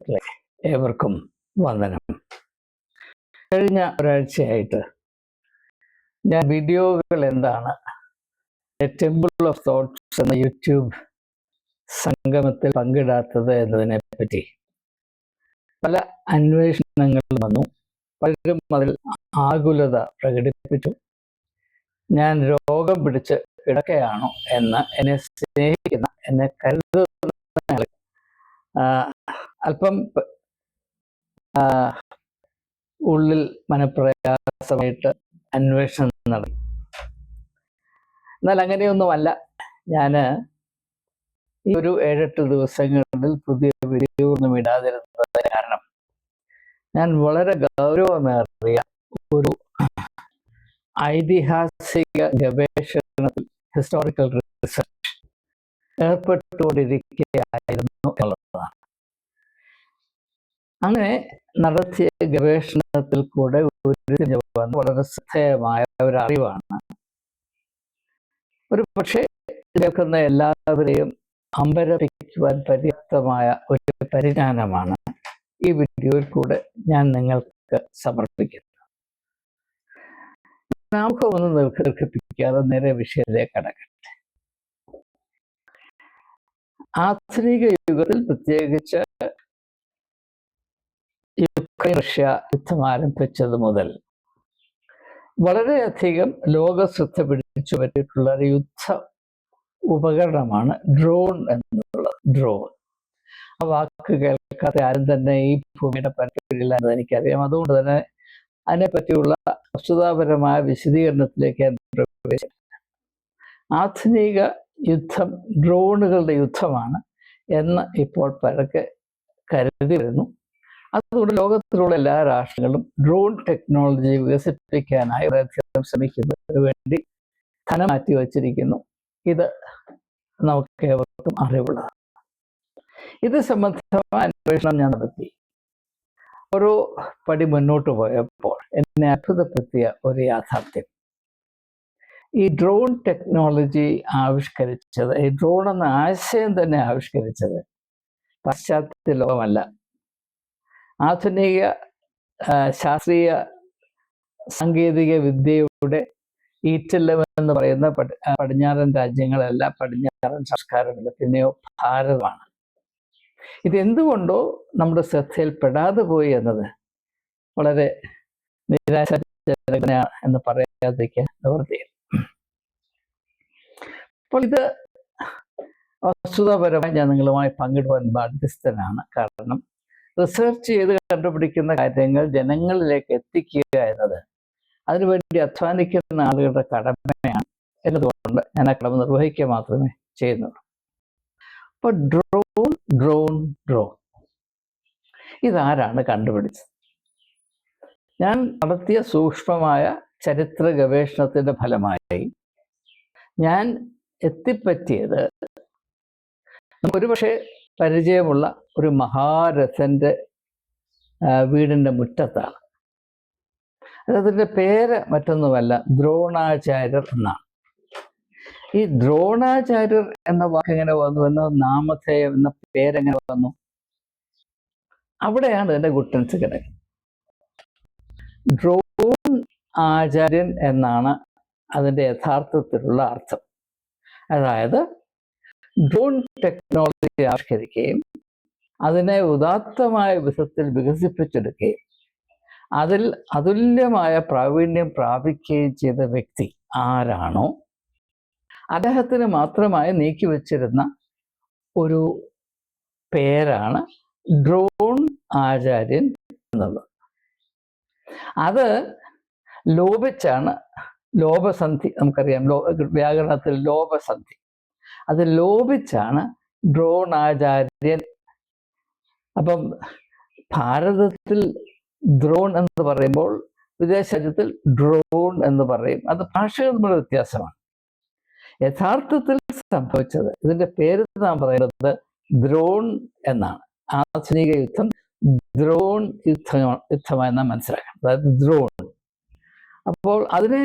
സുഹൃത്തുക്കളെ, ഏവർക്കും വന്ദനം. കഴിഞ്ഞ ഒരാഴ്ചയായിട്ട് ഞാൻ വീഡിയോകൾ എന്താണ് ടെമ്പിൾ ഓഫ് തോട്ട്സ് എന്ന യൂട്യൂബ് സംഗമത്തിൽ പങ്കിടാത്തത് എന്നതിനെ പറ്റി പല അന്വേഷണങ്ങളും വന്നു. പലരും അതിൽ ആകുലത പ്രകടിപ്പിച്ചു. ഞാൻ രോഗം പിടിച്ച് കിടക്കയാണോ എന്ന് എന്നെ സ്നേഹിക്കുന്ന, എന്നെ കരുതുന്ന അല്പം ഉള്ളിൽ മനപ്രയാസമായിട്ട് അന്വേഷണം നടത്തി. എന്നാൽ അങ്ങനെയൊന്നുമല്ല. ഞാൻ ഈ ഒരു 7-8 ദിവസങ്ങളിൽ പുതിയ വീഡിയോ ഒന്നും ഇടാതിരുന്നതിന് കാരണം ഞാൻ വളരെ ഗൗരവമേറിയ ഒരു ഐതിഹാസിക ഗവേഷണത്തിൽ, ഹിസ്റ്റോറിക്കൽ റിസർച്ച് ഏർപ്പെട്ടുകൊണ്ടിരിക്കുകയായിരുന്നു എന്നുള്ളതാണ്. അങ്ങനെ നടത്തിയ ഗവേഷണത്തിൽ കൂടെ ഉരുത്തിരിഞ്ഞു വന്ന വളരെ ശ്രദ്ധേയമായ ഒരു അറിവാണ്. ഒരു പക്ഷേ കേൾക്കുന്ന എല്ലാവരെയും അമ്പരപ്പിക്കുവാൻ പര്യാപ്തമായ ഒരു പരിജ്ഞാനമാണ് ഈ വീഡിയോയിൽ കൂടെ ഞാൻ നിങ്ങൾക്ക് സമർപ്പിക്കുന്നത്. നമുക്കൊന്നും ദീർഘിപ്പിക്കാതെ നേരെ വിഷയത്തിലേക്ക് കടക്കട്ടെ. ആധുനിക യുഗത്തിൽ, പ്രത്യേകിച്ച് യുക്രൈൻ റഷ്യ യുദ്ധം ആരംഭിച്ചത് മുതൽ വളരെയധികം ലോക ശ്രദ്ധ പിടിച്ചു പറ്റിയിട്ടുള്ള ഒരു യുദ്ധ ഉപകരണമാണ് ഡ്രോൺ എന്നുള്ളത്. ഡ്രോൺ, ആ വാക്ക് കേൾക്കാത്ത ആരും തന്നെ ഈ ഭൂമിയുടെ പരപ്പില്ല എന്ന് എനിക്കറിയാം. അതുകൊണ്ട് തന്നെ അതിനെപ്പറ്റിയുള്ള വസ്തുതാപരമായ വിശദീകരണത്തിലേക്ക് ഞാൻ പ്രവേശിച്ചില്ല. ആധുനിക യുദ്ധം ഡ്രോണുകളുടെ യുദ്ധമാണ് എന്ന് ഇപ്പോൾ പലർക്ക് കരുതി വരുന്നു. അതുകൊണ്ട് ലോകത്തിലുള്ള എല്ലാ രാഷ്ട്രങ്ങളും ഡ്രോൺ ടെക്നോളജി വികസിപ്പിക്കാനായി വളരെയധികം ശ്രമിക്കുന്നതിന് വേണ്ടി ധനം മാറ്റി വച്ചിരിക്കുന്നു. ഇത് നമുക്ക് ഏവർക്കും അറിവുള്ളതാണ്. ഇത് സംബന്ധമായ അന്വേഷണം ഞാൻ നടത്തി. ഓരോ പടി മുന്നോട്ട് പോയപ്പോൾ എന്നെ അത്ഭുതപ്പെടുത്തിയ ഒരു യാഥാർത്ഥ്യം, ഈ ഡ്രോൺ ടെക്നോളജി ആവിഷ്കരിച്ചത്, ഈ ഡ്രോൺ എന്ന ആശയം തന്നെ ആവിഷ്കരിച്ചത് പാശ്ചാത്യ ലോകമല്ല. ആധുനിക ശാസ്ത്രീയ സാങ്കേതിക വിദ്യയുടെ ഈറ്റല്ലം എന്ന് പറയുന്ന പടിഞ്ഞാറൻ രാജ്യങ്ങളല്ല, പടിഞ്ഞാറൻ സംസ്കാരമില്ല, പിന്നെയോ ഭാരതമാണ്. ഇതെന്തുകൊണ്ടോ നമ്മുടെ ശ്രദ്ധയിൽപ്പെടാതെ പോയി എന്നത് വളരെ നിരാശാജനകമാണ് എന്ന് പറയാതിരിക്കാൻ നിവൃത്തിയില്ല. അപ്പോൾ ഇത് വസ്തുതാപരമായി ഞാൻ നിങ്ങളുമായി പങ്കിടുവാൻ ബാധ്യസ്ഥനാണ്. കാരണം റിസർച്ച് ചെയ്ത് കണ്ടുപിടിക്കുന്ന കാര്യങ്ങൾ ജനങ്ങളിലേക്ക് എത്തിക്കുക എന്നത് അതിനുവേണ്ടി അധ്വാനിക്കുന്ന ആളുകളുടെ കടമയാണ് എന്നതുകൊണ്ട് ഞാൻ ആ കടമ നിർവഹിക്കുക മാത്രമേ ചെയ്യുന്നുള്ളൂ. അപ്പോൾ ഡ്രോൺ ഇതാരാണ് കണ്ടുപിടിച്ചത്? ഞാൻ നടത്തിയ സൂക്ഷ്മമായ ചരിത്ര ഗവേഷണത്തിൻ്റെ ഫലമായി ഞാൻ എത്തിപ്പറ്റിയത് ഒരുപക്ഷെ പരിചയമുള്ള ഒരു മഹാരഥൻ്റെ വീടിൻ്റെ മുറ്റത്താണ്. അതിൻ്റെ പേര് മറ്റൊന്നുമല്ല, ദ്രോണാചാര്യർ എന്നാണ്. ഈ ദ്രോണാചാര്യർ എന്ന വാക്ക് എങ്ങനെ വന്നു, എന്ന നാമധേയം എന്ന പേരെങ്ങനെ വന്നു? അവിടെയാണ് ഇതിൻ്റെ ഗുട്ടൻസ് കിടക്കുന്നത്. ഡ്രോൺ ആചാര്യൻ എന്നാണ് അതിൻ്റെ യഥാർത്ഥത്തിലുള്ള അർത്ഥം. അതായത് ഡ്രോൺ ടെക്നോളജി ആവിഷ്കരിക്കുകയും അതിനെ ഉദാത്തമായ വിധത്തിൽ വികസിപ്പിച്ചെടുക്കുകയും അതിൽ അതുല്യമായ പ്രാവീണ്യം പ്രാപിക്കുകയും ചെയ്ത വ്യക്തി ആരാണോ അദ്ദേഹത്തിന് മാത്രമായി നീക്കിവെച്ചിരുന്ന ഒരു പേരാണ് ഡ്രോൺ ആചാര്യൻ എന്നുള്ളത്. അത് ലോപിച്ചാണ്, ലോപസന്ധി നമുക്കറിയാം, വ്യാകരണത്തിൽ ലോപസന്ധി, അത് ലോപിച്ചാണ് ഡ്രോൺ ആചാര്യൻ. അപ്പം ഭാരതത്തിൽ ദ്രോൺ എന്ന് പറയുമ്പോൾ വിദേശ രാജ്യത്തിൽ ഡ്രോൺ എന്ന് പറയും. അത് ഭാഷകൾ തമ്മിലുള്ള വ്യത്യാസമാണ്. യഥാർത്ഥത്തിൽ സംഭവിച്ചത്, ഇതിൻ്റെ പേര് നാം പറയുന്നത് ദ്രോൺ എന്നാണ്. ആധുനിക യുദ്ധം ദ്രോൺ യുദ്ധമായി നാം മനസ്സിലാക്കണം, അതായത് ദ്രോൺ. അപ്പോൾ അതിനെ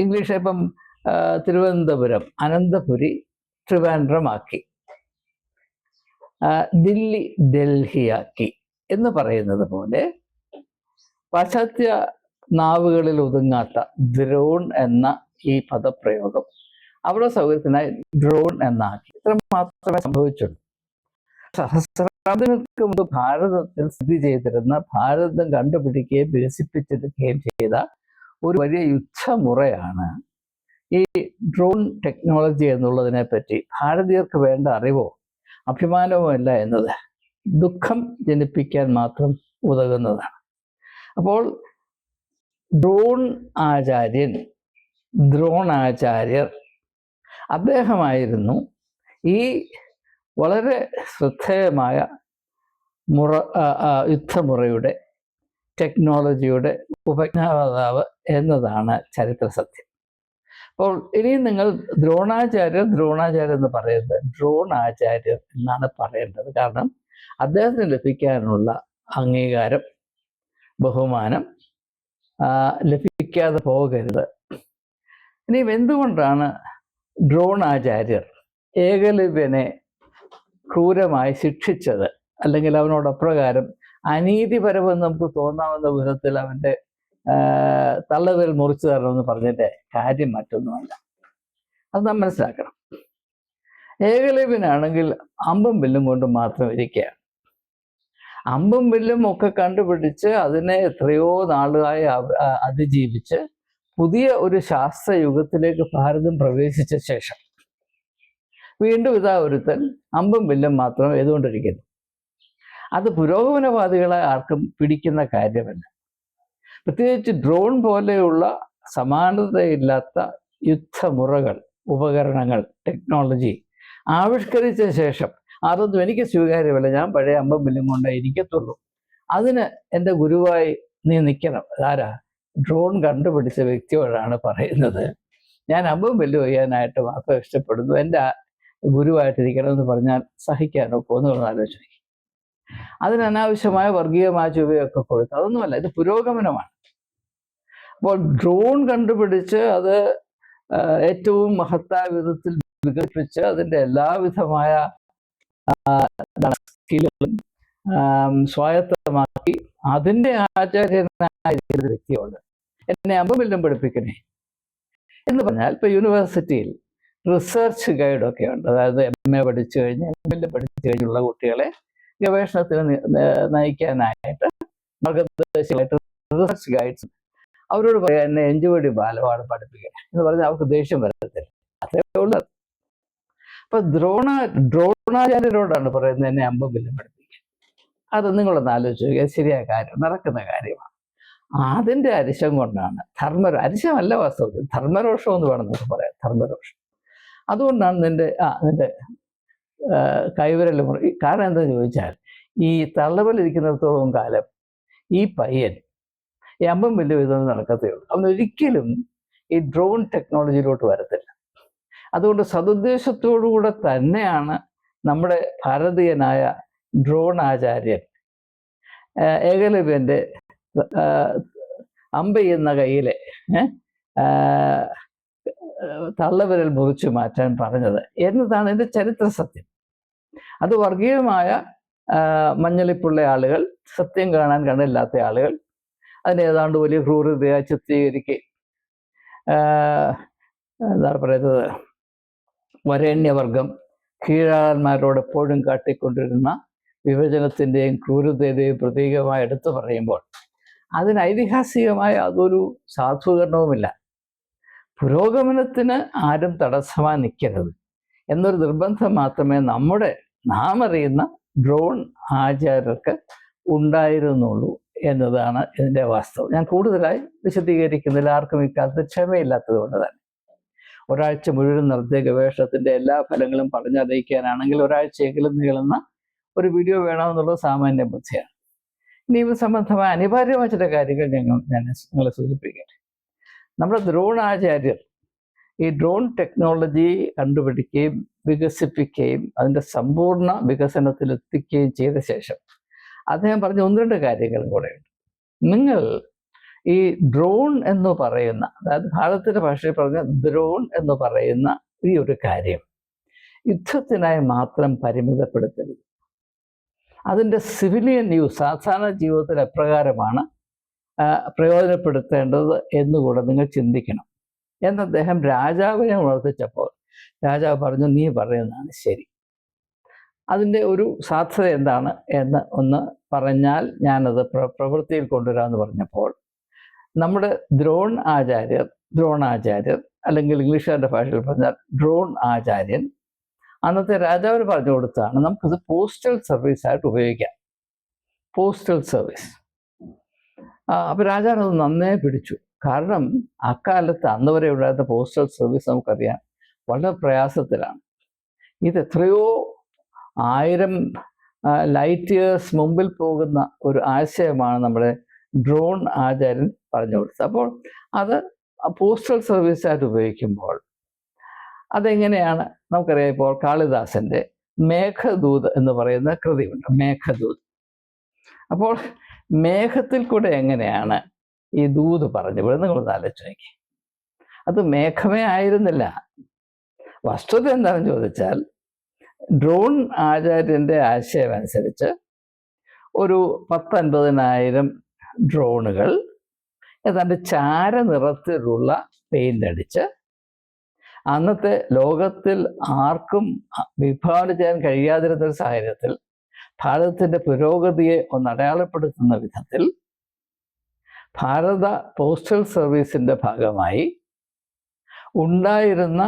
ഇംഗ്ലീഷ് ഇപ്പം തിരുവനന്തപുരം, അനന്തപുരി ട്രിവാൻഡ്രമാക്കി, ദില്ലി ഡൽഹിയാക്കി, എന്ന് പറയുന്നത് പോലെ പാശ്ചാത്യ നാവുകളിൽ ഒതുങ്ങാത്ത ഡ്രോൺ എന്ന ഈ പദപ്രയോഗം അവരുടെ സൗകര്യത്തിനായി ഡ്രോൺ എന്നാക്കി. ഇത്ര മാത്രമേ സംഭവിച്ചുള്ളൂ. സഹസ്രാബ്ദങ്ങൾക്ക് മുമ്പ് ഭാരതത്തിൽ സ്ഥിതി ചെയ്തിരുന്ന, ഭാരതം കണ്ടുപിടിക്കുകയും വികസിപ്പിച്ചെടുക്കുകയും ചെയ്ത ഒരു വലിയ യുദ്ധമുറയാണ് ഈ ഡ്രോൺ ടെക്നോളജി എന്നുള്ളതിനെ പറ്റി ഭാരതീയർക്ക് വേണ്ട അറിവോ അഭിമാനമോ അല്ല എന്നത് ദുഃഖം ജനിപ്പിക്കാൻ മാത്രം ഉതകുന്നതാണ്. അപ്പോൾ ദ്രോണാചാര്യർ അദ്ദേഹമായിരുന്നു ഈ വളരെ ശ്രദ്ധേയമായ യുദ്ധമുറയുടെ ടെക്നോളജിയുടെ ഉപജ്ഞാതാവ് എന്നതാണ് ചരിത്ര സത്യം. അപ്പോൾ ഇനിയും നിങ്ങൾ ദ്രോണാചാര്യർ എന്ന് പറയുന്നത് ഡ്രോൺ ആചാര്യർ എന്നാണ് പറയേണ്ടത്. കാരണം അദ്ദേഹത്തിന് ലഭിക്കാനുള്ള അംഗീകാരം, ബഹുമാനം ലഭിക്കാതെ പോകരുത്. ഇനിയും എന്തുകൊണ്ടാണ് ഡ്രോണാചാര്യർ ഏകലവ്യനെ ക്രൂരമായി ശിക്ഷിച്ചത്, അല്ലെങ്കിൽ അവനോട് അപ്രകാരം അനീതിപരമെന്ന് നമുക്ക് തോന്നാവുന്ന വിധത്തിൽ അവൻ്റെ തള്ളവിരൽ മുറിച്ചു തരണമെന്ന് പറഞ്ഞതിൻ്റെ കാര്യം മറ്റൊന്നുമല്ല. അത് നാം മനസ്സിലാക്കണം. ഏകലവ്യനാണെങ്കിൽ അമ്പും വില്ലും കൊണ്ട് മാത്രം ഇരിക്കുകയാണ്. അമ്പും വില്ലും ഒക്കെ കണ്ടുപിടിച്ച് അതിനെ എത്രയോ നാളുകളായി അതിജീവിച്ച് പുതിയ ഒരു ശാസ്ത്രയുഗത്തിലേക്ക് ഭാരതം പ്രവേശിച്ച ശേഷം വീണ്ടും ഇതാ ഒരുത്തൻ അമ്പും വില്ലും മാത്രം എഴുതുകൊണ്ടിരിക്കുന്നു. അത് പുരോഗമനവാദികളെ ആർക്കും പിടിക്കുന്ന കാര്യമല്ല. പ്രത്യേകിച്ച് ഡ്രോൺ പോലെയുള്ള സമാനതയില്ലാത്ത യുദ്ധമുറകൾ, ഉപകരണങ്ങൾ, ടെക്നോളജി ആവിഷ്കരിച്ച ശേഷം അതൊന്നും എനിക്ക് സ്വീകാര്യമല്ല, ഞാൻ പഴയ അമ്പും വില്ലും കൊണ്ടേ ഇരിക്കത്തുള്ളൂ, അതിന് എൻ്റെ ഗുരുവായി നീ നിൽക്കണം. ആരാ? ഡ്രോൺ കണ്ടുപിടിച്ച വ്യക്തിയോടാണ് പറയുന്നത്. ഞാൻ അമ്പും വില്ലും ചെയ്യാനായിട്ട് മാത്രം ഇഷ്ടപ്പെടുന്നു, എൻ്റെ ഗുരുവായിട്ടിരിക്കണമെന്ന് പറഞ്ഞാൽ സഹിക്കാനോ പോന്നുകളെന്ന് ആലോചിച്ചു. അതിന് അനാവശ്യമായ വർഗീയമായ ചുവയൊക്കെ കൊടുത്തു. അതൊന്നുമല്ല, ഇത് പുരോഗമനമാണ്. അപ്പോൾ ഡ്രോൺ കണ്ടുപിടിച്ച് അത് ഏറ്റവും മഹത്തായ വിധത്തിൽ വികസിപ്പിച്ച് അതിൻ്റെ എല്ലാവിധമായ സ്കില്ലുകളും സ്വായത്തമാക്കി അതിൻ്റെ ആചാര്യനായ വ്യക്തിയോട് എന്നെ അമ്പും വില്ലും പഠിപ്പിക്കണേ എന്ന് പറഞ്ഞാൽ, ഇപ്പോൾ യൂണിവേഴ്സിറ്റിയിൽ റിസർച്ച് ഗൈഡൊക്കെ ഉണ്ട്. അതായത് MA പഠിച്ചു കഴിഞ്ഞ് ML പഠിച്ചു കഴിഞ്ഞുള്ള കുട്ടികളെ ഗവേഷണത്തിന് നയിക്കാനായിട്ട് മാർഗദർശികളായിട്ട് റിസർച്ച് ഗൈഡ്സ്, അവരോട് പറയാം എന്നെ എഞ്ചുവടി ബാലപാഠം പഠിപ്പിക്കണം എന്ന് പറഞ്ഞാൽ അവർക്ക് ദേഷ്യം വരത്തില്ല. അതേ ഉള്ളത്. അപ്പൊ ദ്രോണാചാര്യരോടാണ് പറയുന്നത് എന്നെ അമ്പും വില്ലും പഠിപ്പിക്കുക. അത് നിങ്ങളൊന്ന് ആലോചിച്ച് നോക്കുക. ശരിയായ കാര്യം, നടക്കുന്ന കാര്യമാണ്. അതിൻ്റെ അരിശം കൊണ്ടാണ് അരിശമല്ല വാസ്തവത്തിൽ, ധർമ്മരോഷം എന്ന് വേണം നമുക്ക് പറയാം, ധർമ്മരോഷം. അതുകൊണ്ടാണ് നിന്റെ കൈവിരൽ മുറി. കാരണം എന്താണെന്ന് ചോദിച്ചാൽ, ഈ തള്ളവലിരിക്കുന്നിടത്തോളം കാലം ഈ പയ്യൻ ഈ അമ്പും വില്ലും ഇതൊന്നും നടക്കത്തേ ഉള്ളൂ. അവനൊരിക്കലും ഈ ഡ്രോൺ ടെക്നോളജിയിലോട്ട് വരത്തില്ല. അതുകൊണ്ട് സതുദ്ദേശത്തോടുകൂടെ തന്നെയാണ് നമ്മുടെ ഭാരതീയനായ ഡ്രോൺ ആചാര്യൻ ഏകലവ്യൻ്റെ അമ്പ എന്ന കയ്യിലെ തള്ളവിരൽ മുറിച്ചു മാറ്റാൻ പറഞ്ഞത് എന്നതാണ് എൻ്റെ ചരിത്ര സത്യം. അത് വർഗീയമായ മഞ്ഞളിപ്പുള്ള ആളുകൾ, സത്യം കാണാൻ കണ്ണില്ലാത്ത ആളുകൾ അതിനെ ഏതാണ്ട് വലിയ ക്രൂരതയായി ചിത്രീകരിക്കുകയും എന്താണ് പറയുന്നത്, വരേണ്യവർഗം കീഴാളന്മാരോട് എപ്പോഴും കാട്ടിക്കൊണ്ടിരുന്ന വിഭജനത്തിൻ്റെയും ക്രൂരതയുടെയും പ്രതീകമായി എടുത്തു പറയുമ്പോൾ അതിന് ഐതിഹാസികമായ അതൊരു സാധൂകരണവുമില്ല. പുരോഗമനത്തിന് ആരും തടസ്സമായി നിൽക്കരുത് എന്നൊരു നിർബന്ധം മാത്രമേ നാം അറിയുന്ന ഡ്രോൺ ആചാര്യർക്ക് ഉണ്ടായിരുന്നുള്ളൂ എന്നതാണ് ഇതിൻ്റെ വാസ്തവം. ഞാൻ കൂടുതലായി വിശദീകരിക്കുന്നില്ല, ആർക്കും ഇക്കാലത്ത് ക്ഷമയില്ലാത്തത് കൊണ്ട് തന്നെ. ഒരാഴ്ച മുഴുവൻ നടത്തിയ ഗവേഷണത്തിൻ്റെ എല്ലാ ഫലങ്ങളും പറഞ്ഞറിയിക്കാനാണെങ്കിൽ ഒരാഴ്ചയെങ്കിലും നീളുന്ന ഒരു വീഡിയോ വേണമെന്നുള്ളത് സാമാന്യ ബുദ്ധിയാണ്. നിയമസംബന്ധമായ അനിവാര്യമായ ചില കാര്യങ്ങൾ ഞാൻ നിങ്ങളെ സൂചിപ്പിക്കട്ടെ. നമ്മുടെ ദ്രോണാചാര്യർ ഈ ഡ്രോൺ ടെക്നോളജി കണ്ടുപിടിക്കുകയും വികസിപ്പിക്കുകയും അതിൻ്റെ സമ്പൂർണ്ണ വികസനത്തിലെത്തിക്കുകയും ചെയ്ത ശേഷം അദ്ദേഹം പറഞ്ഞ 1-2 കാര്യങ്ങളും കൂടെയുണ്ട്. നിങ്ങൾ ഈ ഡ്രോൺ എന്ന് പറയുന്ന, അതായത് ഭാരതത്തിൻ്റെ ഭാഷയിൽ പറഞ്ഞ ഡ്രോൺ എന്ന് പറയുന്ന ഈ ഒരു കാര്യം യുദ്ധത്തിനായി മാത്രം പരിമിതപ്പെടുത്തരുത്. അതിൻ്റെ സിവിലിയൻ യൂസ് സാധാരണ ജീവിതത്തിൽ എപ്രകാരമാണ് പ്രയോജനപ്പെടുത്തേണ്ടത് എന്നുകൂടെ നിങ്ങൾ ചിന്തിക്കണം എന്ന് അദ്ദേഹം രാജാവിനെ ഉണർത്തിച്ചപ്പോൾ രാജാവ് പറഞ്ഞു, നീ പറയുന്നതാണ് ശരി. അതിൻ്റെ ഒരു സാധ്യത എന്താണ് എന്ന് ഒന്ന് പറഞ്ഞാൽ ഞാനത് പ്രവൃത്തിയിൽ കൊണ്ടുവരാമെന്ന് പറഞ്ഞപ്പോൾ നമ്മുടെ ദ്രോണാചാര്യർ അല്ലെങ്കിൽ ഇംഗ്ലീഷുകാരുടെ ഭാഷയിൽ പറഞ്ഞാൽ ഡ്രോൺ ആചാര്യൻ അന്നത്തെ രാജാവിന് പറഞ്ഞു കൊടുത്താണ് നമുക്കിത് പോസ്റ്റൽ സർവീസായിട്ട് ഉപയോഗിക്കാം. Postal service. അപ്പോൾ രാജാവിനത് നന്നേ പിടിച്ചു. കാരണം അക്കാലത്ത് അന്ന് വരെ ഉണ്ടായിരുന്ന പോസ്റ്റൽ സർവീസ് നമുക്കറിയാം വളരെ പ്രയാസത്തിലാണ്. ഇത് എത്രയോ 1000 ലൈറ്റ് ഇയേഴ്സ് മുമ്പിൽ പോകുന്ന ഒരു ആശയമാണ് നമ്മുടെ ഡ്രോൺ ആചാര്യൻ പറഞ്ഞു കൊടുത്തത്. അപ്പോൾ അത് പോസ്റ്റൽ സർവീസായിട്ട് ഉപയോഗിക്കുമ്പോൾ അതെങ്ങനെയാണ് നമുക്കറിയാം. ഇപ്പോൾ കാളിദാസൻ്റെ മേഘദൂത് എന്ന് പറയുന്ന കൃതിയുണ്ട്, മേഘദൂത്. അപ്പോൾ മേഘത്തിൽ കൂടെ എങ്ങനെയാണ് ഈ ദൂത് പറഞ്ഞു വിടുന്നത് നിങ്ങളൊന്ന് ആലോചിച്ച് നോക്കി. അത് മേഘമേ ആയിരുന്നില്ല. വസ്തുത എന്താണെന്ന് ചോദിച്ചാൽ ഡ്രോൺ ആചാര്യൻ്റെ ആശയം അനുസരിച്ച് ഒരു 10-50,000 ഡ്രോണുകൾ ഏതാണ്ട് ചാരനിറത്തിലുള്ള പെയിൻ്റ് അടിച്ച് അന്നത്തെ ലോകത്തിൽ ആർക്കും വിഭാവന ചെയ്യാൻ കഴിയാതിരുന്നൊരു സാഹചര്യത്തിൽ ഭാരതത്തിൻ്റെ പുരോഗതിയെ ഒന്ന് അടയാളപ്പെടുത്തുന്ന വിധത്തിൽ ഭാരത പോസ്റ്റൽ സർവീസിൻ്റെ ഭാഗമായി ഉണ്ടായിരുന്ന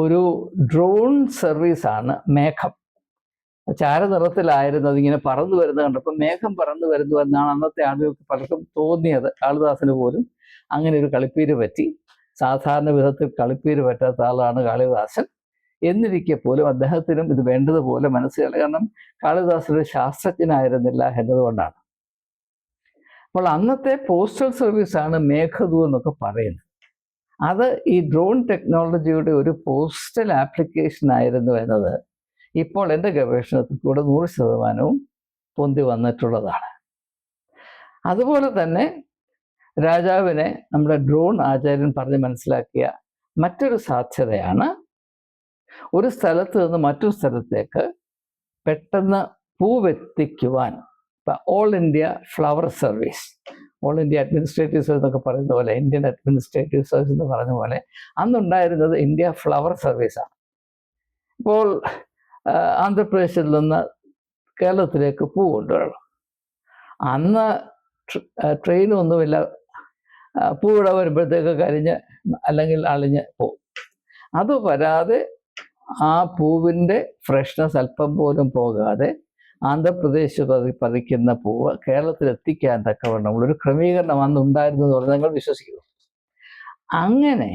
ഒരു ഡ്രോൺ സർവീസാണ് മേഘം. ചാരനിറത്തിലായിരുന്നത് ഇങ്ങനെ പറന്നു വരുന്നത് കണ്ടപ്പോൾ മേഘം പറന്നു വരുന്നു എന്നാണ് അന്നത്തെ ആളുകൾക്ക് പലർക്കും തോന്നിയത്. കാളിദാസന് പോലും അങ്ങനെ ഒരു കളിപ്പീര് പറ്റി. സാധാരണ വിധത്തിൽ കളിപ്പീര് പറ്റാത്ത ആളാണ് കാളിദാസൻ. എന്നിരിക്കെ പോലും അദ്ദേഹത്തിനും ഇത് വേണ്ടതുപോലെ മനസ്സിലായി. കാരണം കാളിദാസൻ ഒരു ശാസ്ത്രജ്ഞനായിരുന്നില്ല എന്നതുകൊണ്ടാണ്. അപ്പോൾ അന്നത്തെ പോസ്റ്റൽ സർവീസാണ് മേഘദൂത് എന്നൊക്കെ പറയുന്നത്. അത് ഈ ഡ്രോൺ ടെക്നോളജിയുടെ ഒരു പോസ്റ്റൽ ആപ്ലിക്കേഷൻ ആയിരുന്നു എന്നത് ഇപ്പോൾ എൻ്റെ ഗവേഷണത്തിൽ കൂടെ 100% പൊന്തി വന്നിട്ടുള്ളതാണ്. അതുപോലെ തന്നെ രാജാവിനെ നമ്മുടെ ഡ്രോൺ ആചാര്യൻ പറഞ്ഞ് മനസ്സിലാക്കിയ മറ്റൊരു സാധ്യതയാണ് ഒരു സ്ഥലത്ത് നിന്ന് മറ്റൊരു സ്ഥലത്തേക്ക് പെട്ടെന്ന് പൂവെത്തിക്കുവാൻ. ഇപ്പം all India flower service, all India administrative service എന്നൊക്കെ പറയുന്ന പോലെ, ഇന്ത്യൻ അഡ്മിനിസ്ട്രേറ്റീവ് സർവീസ് എന്ന് പറഞ്ഞ പോലെ അന്നുണ്ടായിരുന്നത് ഇന്ത്യ ഫ്ലവർ സർവീസാണ്. ഇപ്പോൾ ആന്ധ്രാപ്രദേശിൽ നിന്ന് കേരളത്തിലേക്ക് പൂ കൊണ്ടുവരണം. അന്ന് ട്രെയിനൊന്നുമില്ല. പൂവിടെ വരുമ്പോഴത്തേക്ക് കരിഞ്ഞ് അല്ലെങ്കിൽ അളിഞ്ഞ് പോകും. അത് വരാതെ ആ പൂവിൻ്റെ ഫ്രഷ്നെസ് അല്പം പോലും പോകാതെ ആന്ധ്രാപ്രദേശ് പതിക്കുന്ന പൂവ് കേരളത്തിൽ എത്തിക്കാൻ തക്കവണ്ണമുള്ളൊരു ക്രമീകരണം അന്ന് ഉണ്ടായിരുന്നത് പറഞ്ഞാൽ നിങ്ങൾ വിശ്വസിക്കുന്നു. അങ്ങനെ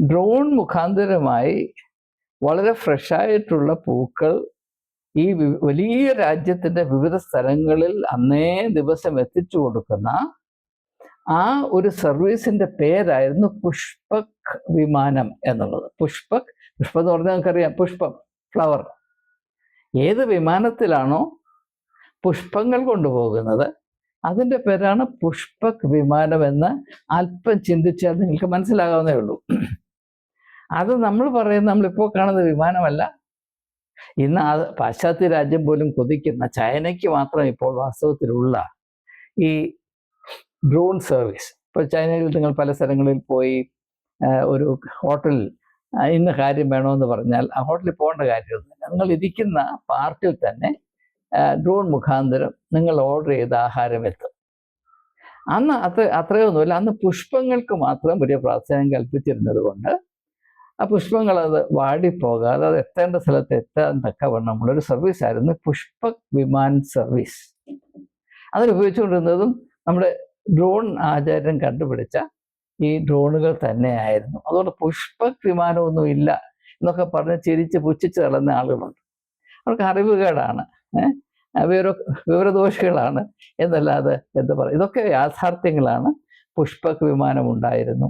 ഡ്രോൺ മുഖാന്തരമായി വളരെ ഫ്രഷായിട്ടുള്ള പൂക്കൾ ഈ വലിയ രാജ്യത്തിൻ്റെ വിവിധ സ്ഥലങ്ങളിൽ അന്നേ ദിവസം എത്തിച്ചു കൊടുക്കുന്ന ആ ഒരു സർവീസിൻ്റെ പേരായിരുന്നു പുഷ്പക് വിമാനം എന്നുള്ളത്. പുഷ്പം എന്ന് പറഞ്ഞാൽ നമുക്കറിയാം, പുഷ്പം, ഫ്ലവർ. ഏത് വിമാനത്തിലാണോ പുഷ്പങ്ങൾ കൊണ്ടുപോകുന്നത് അതിൻ്റെ പേരാണ് പുഷ്പക് വിമാനം എന്ന് അല്പം ചിന്തിച്ചാൽ നിങ്ങൾക്ക് മനസ്സിലാകാവുന്നേ ഉള്ളൂ. അത് നമ്മളിപ്പോൾ കാണുന്ന വിമാനമല്ല. ഇന്ന് പാശ്ചാത്യ രാജ്യം പോലും കൊതിക്കുന്ന, ചൈനയ്ക്ക് മാത്രം ഇപ്പോൾ വാസ്തവത്തിലുള്ള ഈ ഡ്രോൺ സർവീസ്. ഇപ്പോൾ ചൈനയിൽ നിങ്ങൾ പല സ്ഥലങ്ങളിൽ പോയി ഒരു ഹോട്ടലിൽ ഇന്ന കാര്യം വേണമെന്ന് പറഞ്ഞാൽ ആ ഹോട്ടലിൽ പോകേണ്ട കാര്യമൊന്നുമില്ല. നിങ്ങൾ ഇരിക്കുന്ന പാർക്കിൽ തന്നെ ഡ്രോൺ മുഖാന്തരം നിങ്ങൾ ഓർഡർ ചെയ്ത ആഹാരം എത്തും. അന്ന് അത്രയൊന്നുമില്ല. അന്ന് പുഷ്പങ്ങൾക്ക് മാത്രം വലിയ പ്രാധാന്യം കൽപ്പിച്ചിരുന്നത് കൊണ്ട് ആ പുഷ്പങ്ങൾ അത് വാടിപ്പോകാതെ അത് എത്തേണ്ട സ്ഥലത്ത് എത്താൻ തക്കവണ്ണമുള്ളൊരു സർവീസായിരുന്നു പുഷ്പക് വിമാൻ സർവീസ്. അതിലുപയോഗിച്ചുകൊണ്ടിരുന്നതും നമ്മുടെ ഡ്രോൺ ആചാര്യൻ കണ്ടുപിടിച്ച ഈ ഡ്രോണുകൾ തന്നെയായിരുന്നു. അതുകൊണ്ട് പുഷ്പക് വിമാനമൊന്നും ഇല്ല എന്നൊക്കെ പറഞ്ഞ് ചിരിച്ച് പുച്ഛിച്ച് തള്ളുന്ന ആളുകളുണ്ട്. അവർക്ക് അറിവുകേടാണ്, വിവരദോഷികളാണ് എന്നല്ലാതെ എന്താ പറയുക. ഇതൊക്കെ യാഥാർത്ഥ്യങ്ങളാണ്. പുഷ്പക് വിമാനം ഉണ്ടായിരുന്നു,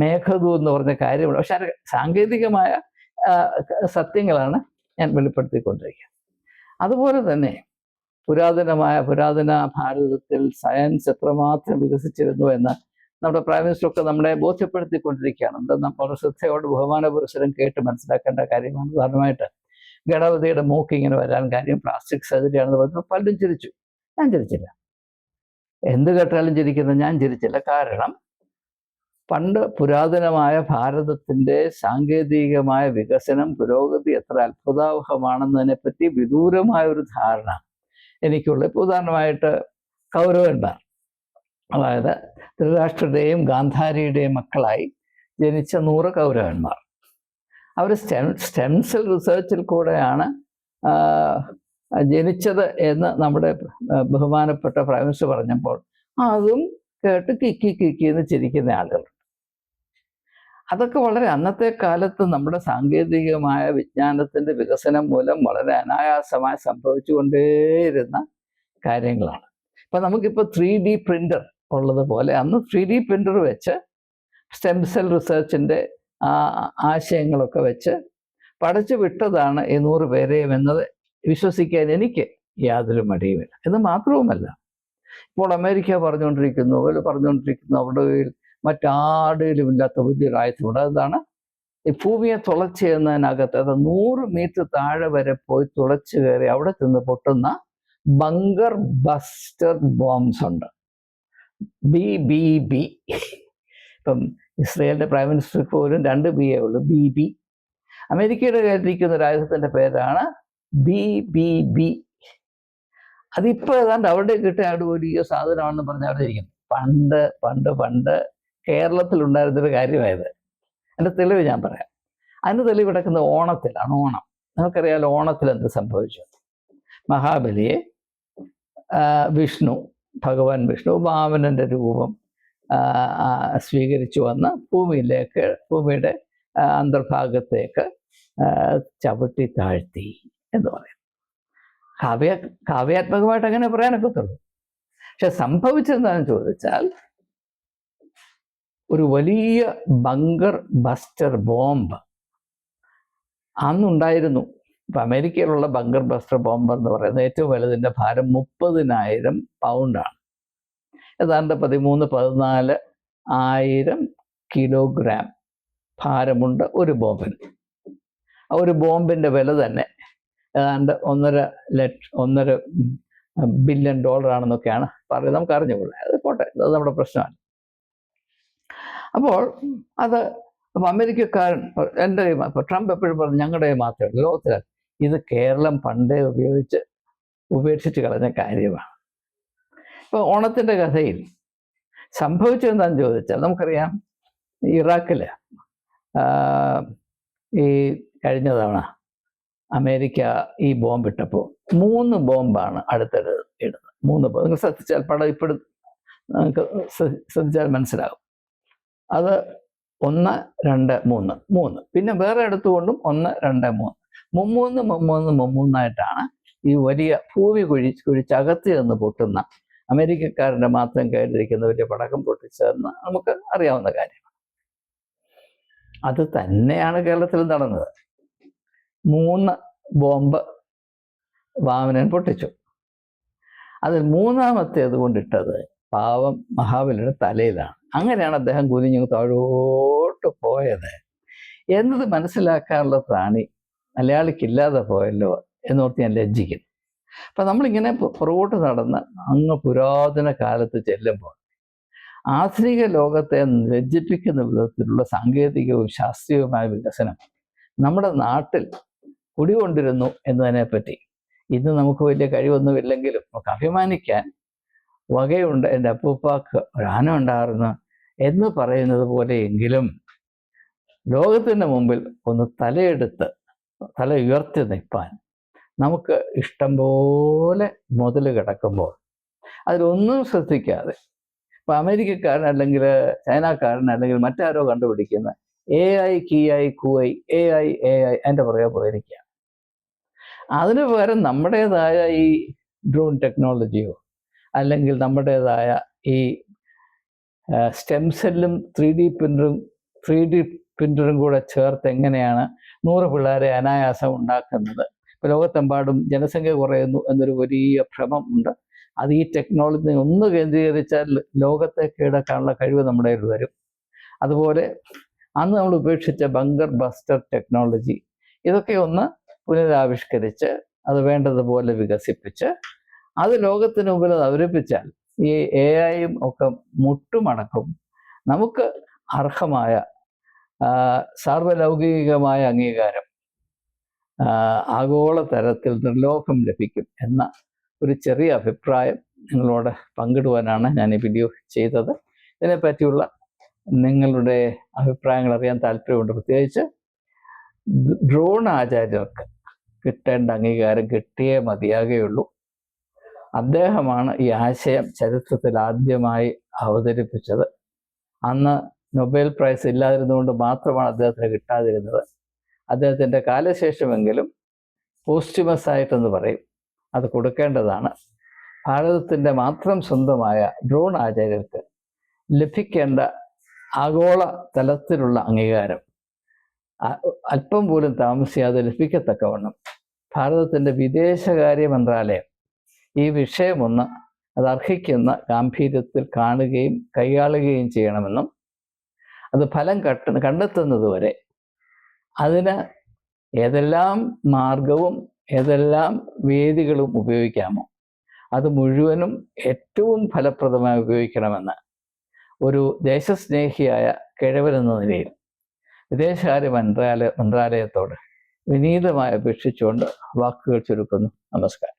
മേഘദൂത് എന്ന് പറഞ്ഞ കാര്യമുണ്ട്. പക്ഷെ അത് സാങ്കേതികമായ സത്യങ്ങളാണ് ഞാൻ വെളിപ്പെടുത്തിക്കൊണ്ടിരിക്കുക. അതുപോലെ തന്നെ പുരാതന ഭാരതത്തിൽ സയൻസ് എത്രമാത്രം വികസിച്ചിരുന്നു എന്ന് നമ്മുടെ പ്രൈം മിനിസ്റ്ററൊക്കെ നമ്മളെ ബോധ്യപ്പെടുത്തിക്കൊണ്ടിരിക്കുകയാണ്. നമ്മുടെ ശ്രദ്ധയോട് ബഹുമാന പുരസ്സരം കേട്ട് മനസ്സിലാക്കേണ്ട കാര്യമാണ്. ഉദാഹരണമായിട്ട് ഗണപതിയുടെ മൂക്ക് ഇങ്ങനെ വരാൻ കാര്യം പ്ലാസ്റ്റിക് സർജറി ആണെന്ന് പറഞ്ഞപ്പോൾ പലരും ചിരിച്ചു. ഞാൻ ചിരിച്ചില്ല. എന്ത് കേട്ടാലും ചിരിക്കുന്നത് ഞാൻ ചിരിച്ചില്ല. കാരണം പണ്ട് പുരാതനമായ ഭാരതത്തിൻ്റെ സാങ്കേതികമായ വികസനം, പുരോഗതി എത്ര അത്ഭുതാവഹമാണെന്നതിനെപ്പറ്റി വിദൂരമായ ഒരു ധാരണ എനിക്കുള്ള. ഇപ്പോൾ ഉദാഹരണമായിട്ട് കൗരവന്മാർ, അതായത് ധൃതരാഷ്ട്രരുടെയും ഗാന്ധാരിയുടെയും മക്കളായി ജനിച്ച 100 കൗരവന്മാർ, അവർ സ്റ്റെം സെൽ റിസർച്ചിൽ കൂടെയാണ് ജനിച്ചത് എന്ന് നമ്മുടെ ബഹുമാനപ്പെട്ട പ്രൈം മിനിസ്റ്റർ പറഞ്ഞപ്പോൾ അതും കേട്ട് കിക്കി എന്ന് ചിരിക്കുന്ന ആളുകൾ. അതൊക്കെ വളരെ അന്നത്തെ കാലത്ത് നമ്മുടെ സാങ്കേതികമായ വിജ്ഞാനത്തിൻ്റെ വികസനം മൂലം വളരെ അനായാസമായി സംഭവിച്ചുകൊണ്ടേയിരുന്ന കാര്യങ്ങളാണ്. ഇപ്പം നമുക്കിപ്പോൾ 3D പ്രിൻ്റർ ഉള്ളതുപോലെ അന്ന് 3D പ്രിൻ്റർ വെച്ച് സ്റ്റെം സെൽ റിസർച്ചിൻ്റെ ആശയങ്ങളൊക്കെ വെച്ച് പഠിച്ചു വിട്ടതാണ് ഈ 100 പേരെയും എന്നത് വിശ്വസിക്കാൻ എനിക്ക് യാതൊരു മടിയുമില്ല. എന്ന് മാത്രവുമല്ല, ഇപ്പോൾ അമേരിക്ക പറഞ്ഞുകൊണ്ടിരിക്കുന്നു അവിടെ മറ്റാരുടെയിലും ഇല്ലാത്ത വലിയൊരു ആയുധമുണ്ട്. അതാണ് ഈ ഭൂമിയെ തുളച്ച് ചെയ്യുന്നതിനകത്ത്, അത് 100 മീറ്റർ താഴെ വരെ പോയി തുളച്ച് കയറി അവിടെ ചെന്ന് പൊട്ടുന്ന ബങ്കർ ബസ്റ്റർ ബോംബ്സ് ഉണ്ട്. BBB. ഇപ്പം ഇസ്രയേലിൻ്റെ പ്രൈം മിനിസ്റ്റർക്ക് പോലും 2 BA ഉള്ളൂ, BB. അമേരിക്കയുടെ കയ്യിലിരിക്കുന്ന ഒരു ആയുധത്തിൻ്റെ പേരാണ് BBB. അതിപ്പോൾ ഏതാണ്ട് അവിടെ കിട്ടിയ വലിയ സാധനമാണെന്ന് പറഞ്ഞ് അവിടെ ഇരിക്കും. പണ്ട് കേരളത്തിലുണ്ടായിരുന്നൊരു കാര്യമായത്. എൻ്റെ തെളിവ് ഞാൻ പറയാം. അതിൻ്റെ തെളിവ് കിടക്കുന്ന ഓണത്തിലാണ്. ഓണം നമുക്കറിയാലോ. ഓണത്തിൽ എന്ത് സംഭവിച്ചു? മഹാബലിയെ ഭഗവാൻ വിഷ്ണു വാമനൻ്റെ രൂപം സ്വീകരിച്ചു വന്ന് ഭൂമിയുടെ അന്തർഭാഗത്തേക്ക് ചവിട്ടി താഴ്ത്തി എന്ന് പറയും. കാവ്യാത്മകമായിട്ട് അങ്ങനെ പറയാനൊക്കത്തുള്ളൂ. പക്ഷെ സംഭവിച്ചെന്താണെന്ന് ചോദിച്ചാൽ, ഒരു വലിയ ബങ്കർ ബസ്റ്റർ ബോംബ് അന്നുണ്ടായിരുന്നു. ഇപ്പം അമേരിക്കയിലുള്ള ബങ്കർ ബസ്റ്റർ ബോംബ് എന്ന് പറയുന്നത് ഏറ്റവും വലുതിൻ്റെ ഭാരം 30,000 പൗണ്ടാണ്. ഏതാണ്ട് 13-14 ആയിരം കിലോഗ്രാം ഭാരമുണ്ട് ഒരു ബോംബിന്. ഒരു ബോംബിൻ്റെ വില തന്നെ ഏതാണ്ട് $1.5 ബില്യൺ ആണെന്നൊക്കെയാണ് പറയുന്നത്. നമുക്ക് അറിഞ്ഞുകൂടാ, അത് പോട്ടെ, അത് നമ്മുടെ പ്രശ്നമാണ്. അപ്പോൾ അമേരിക്കക്കാരൻ എൻ്റെ ട്രംപ് എപ്പോഴും പറഞ്ഞു ഞങ്ങളുടെ മാത്രമേ ഉള്ളൂ ലോകത്തിൽ. ഇത് കേരളം പണ്ടേ ഉപേക്ഷിച്ച് കളഞ്ഞ കാര്യമാണ്. ഇപ്പോൾ ഓണത്തിൻ്റെ കഥയിൽ സംഭവിച്ചതെന്താണെന്ന് ചോദിച്ചാൽ, നമുക്കറിയാം ഇറാഖിൽ ഈ കഴിഞ്ഞ തവണ അമേരിക്ക ഈ ബോംബ് ഇട്ടപ്പോൾ 3 ബോംബാണ് അടുത്തിടെ ഇടുന്നത്. 3 ബോംബ്. നിങ്ങൾ ശ്രദ്ധിച്ചാൽ പടം ഇപ്പോഴും നിങ്ങൾക്ക് ശ്രദ്ധിച്ചാൽ മനസ്സിലാകും. അത് 1, 2, 3. പിന്നെ വേറെ എടുത്തുകൊണ്ടും 1, 2, 3 3 ഈ വലിയ ഭൂമി കുഴിച്ചകത്ത് നിന്ന് പൊട്ടുന്ന അമേരിക്കക്കാരൻ്റെ മാത്രം കയ്യിലിരിക്കുന്ന വലിയ പടക്കം പൊട്ടിച്ചതെന്ന് നമുക്ക് അറിയാവുന്ന കാര്യമാണ്. അത് തന്നെയാണ് കേരളത്തിൽ നടന്നത്. 3 ബോംബ് വാമനൻ പൊട്ടിച്ചു. അതിൽ 3ാമത്തേത് കൊണ്ടിട്ടത് പാവം മഹാബലിയുടെ തലയിലാണ്. അങ്ങനെയാണ് അദ്ദേഹം കുനിഞ്ഞു താഴോട്ട് പോയത് എന്നത് മനസ്സിലാക്കാനുള്ള പ്രാണി മലയാളിക്കില്ലാതെ പോയല്ലോ എന്നോർത്ത് ഞാൻ ലജ്ജിക്കുന്നു. അപ്പം നമ്മളിങ്ങനെ പുറകോട്ട് നടന്ന് അങ്ങ് പുരാതന കാലത്ത് ചെല്ലുമ്പോൾ ആധുനിക ലോകത്തെ ലജ്ജിപ്പിക്കുന്ന വിധത്തിലുള്ള സാങ്കേതികവും ശാസ്ത്രീയവുമായ വികസനം നമ്മുടെ നാട്ടിൽ കുടികൊണ്ടിരുന്നു എന്നതിനെപ്പറ്റി ഇന്ന് നമുക്ക് വലിയ കഴിവൊന്നുമില്ലെങ്കിലും നമുക്ക് അഭിമാനിക്കാൻ വകയുണ്ട്. എൻ്റെ അപ്പൂപ്പാക്ക് ഒരാന ഉണ്ടായിരുന്നു എന്ന് പറയുന്നത് പോലെയെങ്കിലും ലോകത്തിൻ്റെ മുമ്പിൽ ഒന്ന് തല ഉയർത്തി നിൽപ്പാൻ നമുക്ക് ഇഷ്ടം പോലെ മുതൽ കിടക്കുമ്പോൾ അതിലൊന്നും ശ്രദ്ധിക്കാതെ ഇപ്പം അമേരിക്കക്കാരൻ അല്ലെങ്കിൽ ചൈനക്കാരൻ അല്ലെങ്കിൽ മറ്റാരോ കണ്ടുപിടിക്കുന്ന AI കീയായി കൂയായി AI അതിൻ്റെ പുറകെ പോയിരിക്കുകയാണ്. അതിന് പകരം നമ്മുടേതായ ഈ ഡ്രോൺ ടെക്നോളജിയോ അല്ലെങ്കിൽ നമ്മുടേതായ ഈ സ്റ്റെം സെല്ലും 3D പ്രിൻ്ററും കൂടെ ചേർത്ത് എങ്ങനെയാണ് 100 പിള്ളേരെ അനായാസം ഉണ്ടാക്കുന്നത്. ഇപ്പോൾ ലോകത്തെമ്പാടും ജനസംഖ്യ കുറയുന്നു എന്നൊരു വലിയ ഭ്രമം ഉണ്ട്. അത് ഈ ടെക്നോളജി ഒന്ന് കേന്ദ്രീകരിച്ചാൽ ലോകത്തെ കീഴടക്കാനുള്ള കഴിവ് നമ്മുടെ കയ്യിൽ വരും. അതുപോലെ അന്ന് നമ്മൾ ഉപേക്ഷിച്ച ബങ്കർ ബസ്റ്റർ ടെക്നോളജി, ഇതൊക്കെ ഒന്ന് പുനരാവിഷ്കരിച്ച് അത് വേണ്ടതുപോലെ വികസിപ്പിച്ച് അത് ലോകത്തിന് മുമ്പിൽ അത് അവതരിപ്പിച്ചാൽ ഈ AI-യും ഒക്കെ മുട്ടുമടക്കും. നമുക്ക് അർഹമായ സാർവലൗകികമായ അംഗീകാരം ആഗോള തലത്തിൽ നിർലോഭം ലഭിക്കും എന്ന ഒരു ചെറിയ അഭിപ്രായം നിങ്ങളോട് പങ്കിടുവാനാണ് ഞാൻ ഈ വീഡിയോ ചെയ്തത്. ഇതിനെപ്പറ്റിയുള്ള നിങ്ങളുടെ അഭിപ്രായങ്ങൾ അറിയാൻ താല്പര്യമുണ്ട്. പ്രത്യേകിച്ച് ദ്രോണാചാര്യർക്ക് കിട്ടേണ്ട അംഗീകാരം കിട്ടിയേ മതിയാകുകയുള്ളൂ. അദ്ദേഹമാണ് ഈ ആശയം ചരിത്രത്തിൽ ആദ്യമായി അവതരിപ്പിച്ചത്. അന്ന് നൊബേൽ പ്രൈസ് ഇല്ലാതിരുന്നുകൊണ്ട് മാത്രമാണ് അദ്ദേഹത്തിന് കിട്ടാതിരുന്നത്. അദ്ദേഹത്തിൻ്റെ കാലശേഷമെങ്കിലും പോസ്റ്റുമസ് ആയിട്ടെന്ന് പറയും, അത് കൊടുക്കേണ്ടതാണ്. ഭാരതത്തിൻ്റെ മാത്രം സ്വന്തമായ ഡ്രോൺ ആചാര്യർക്ക് ലഭിക്കേണ്ട ആഗോള തലത്തിലുള്ള അംഗീകാരം അല്പം പോലും താമസിയാതെ ലഭിക്കത്തക്കവണ്ണം ഭാരതത്തിൻ്റെ വിദേശകാര്യ മന്ത്രാലയം ഈ വിഷയമൊന്ന് അത് അർഹിക്കുന്ന ഗാംഭീര്യത്തിൽ കാണുകയും കൈയാളുകയും ചെയ്യണമെന്നും അത് ഫലം കണ്ടെത്തുന്നതുവരെ അതിന് ഏതെല്ലാം മാർഗവും ഏതെല്ലാം വേദികളും ഉപയോഗിക്കാമോ അത് മുഴുവനും ഏറ്റവും ഫലപ്രദമായി ഉപയോഗിക്കണമെന്ന് ഒരു ദേശസ്നേഹിയായ കിഴവനെന്ന നിലയിൽ വിദേശകാര്യ മന്ത്രാലയത്തോട് വിനീതമായി അപേക്ഷിച്ചുകൊണ്ട് വാക്കുകൾ ചുരുക്കുന്നു. നമസ്കാരം.